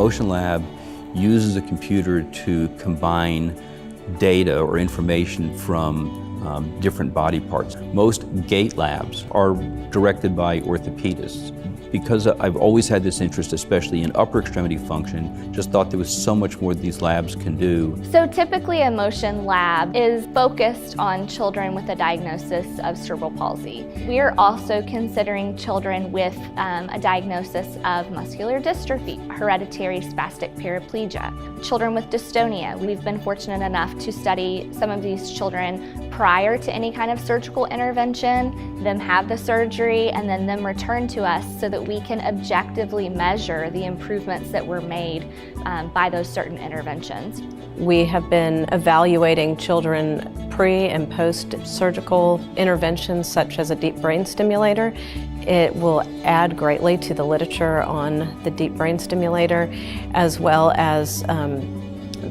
motion lab uses a computer to combine data or information from different body parts. Most gait labs are directed by orthopedists. Because I've always had this interest, especially in upper extremity function, just thought there was so much more these labs can do. So typically a motion lab is focused on children with a diagnosis of cerebral palsy. We are also considering children with a diagnosis of muscular dystrophy, hereditary spastic paraplegia, children with dystonia. We've been fortunate enough to study some of these children prior to any kind of surgical intervention, them have the surgery, and then them return to us so that we can objectively measure the improvements that were made by those certain interventions. We have been evaluating children pre- and post-surgical interventions such as a deep brain stimulator. It will add greatly to the literature on the deep brain stimulator, as well as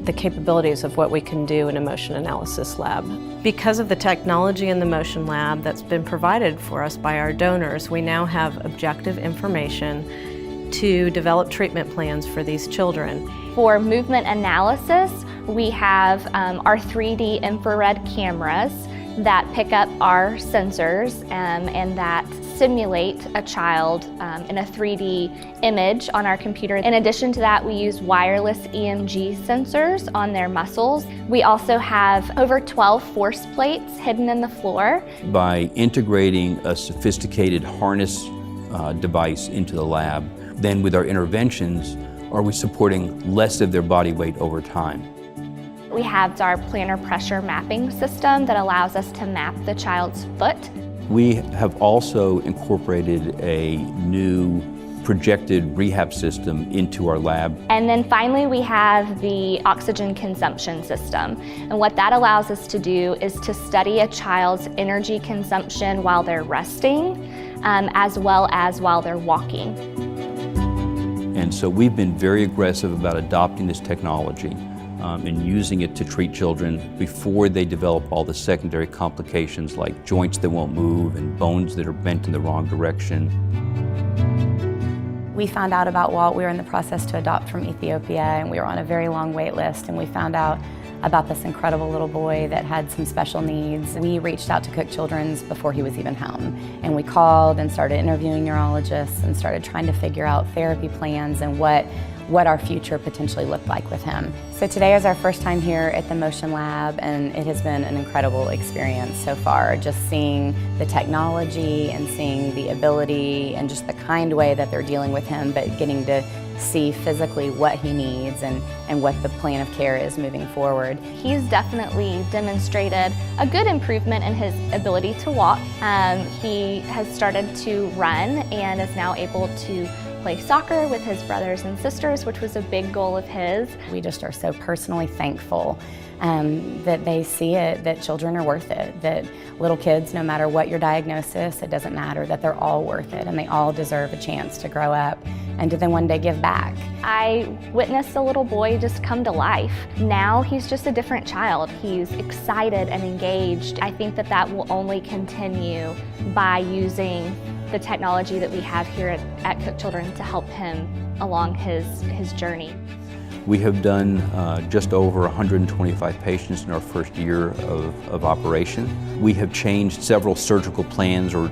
the capabilities of what we can do in a motion analysis lab. Because of the technology in the motion lab that's been provided for us by our donors, we now have objective information to develop treatment plans for these children. For movement analysis, we have our 3D infrared cameras that pick up our sensors and that simulate a child in a 3D image on our computer. In addition to that, we use wireless EMG sensors on their muscles. We also have over 12 force plates hidden in the floor. By integrating a sophisticated harness device into the lab, then with our interventions, are we supporting less of their body weight over time? We have our plantar pressure mapping system that allows us to map the child's foot. We have also incorporated a new projected rehab system into our lab. And then finally we have the oxygen consumption system. And what that allows us to do is to study a child's energy consumption while they're resting, as well as while they're walking. And so we've been very aggressive about adopting this technology and using it to treat children before they develop all the secondary complications like joints that won't move and bones that are bent in the wrong direction. We found out about Walt. We were in the process to adopt from Ethiopia, and we were on a very long wait list, and we found out about this incredible little boy that had some special needs. We reached out to Cook Children's before he was even home, and we called and started interviewing neurologists and started trying to figure out therapy plans and what our future potentially looked like with him. So today is our first time here at the Motion Lab, and it has been an incredible experience so far, just seeing the technology and seeing the ability and just the kind way that they're dealing with him, but getting to see physically what he needs and what the plan of care is moving forward. He's definitely demonstrated a good improvement in his ability to walk. He has started to run and is now able to play soccer with his brothers and sisters, which was a big goal of his. We just are so personally thankful that they see it, that children are worth it, that little kids, no matter what your diagnosis, it doesn't matter, that they're all worth it and they all deserve a chance to grow up and to then one day give back. I witnessed a little boy just come to life. Now he's just a different child. He's excited and engaged. I think that that will only continue by using the technology that we have here at Cook Children to help him along his journey. We have done just over 125 patients in our first year of operation. We have changed several surgical plans or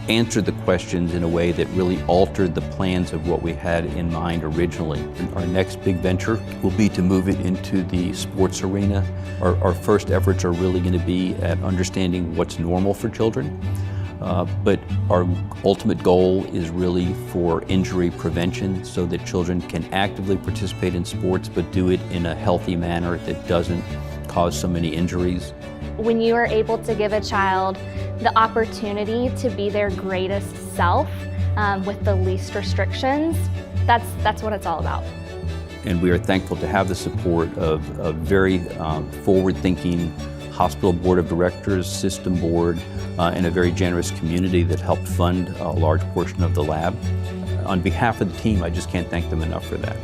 answered the questions in a way that really altered the plans of what we had in mind originally. Our next big venture will be to move it into the sports arena. Our first efforts are really going to be at understanding what's normal for children. But our ultimate goal is really for injury prevention so that children can actively participate in sports but do it in a healthy manner that doesn't cause so many injuries. When you are able to give a child the opportunity to be their greatest self with the least restrictions, that's what it's all about. And we are thankful to have the support of a very forward-thinking hospital board of directors, system board, and a very generous community that helped fund a large portion of the lab. On behalf of the team, I just can't thank them enough for that.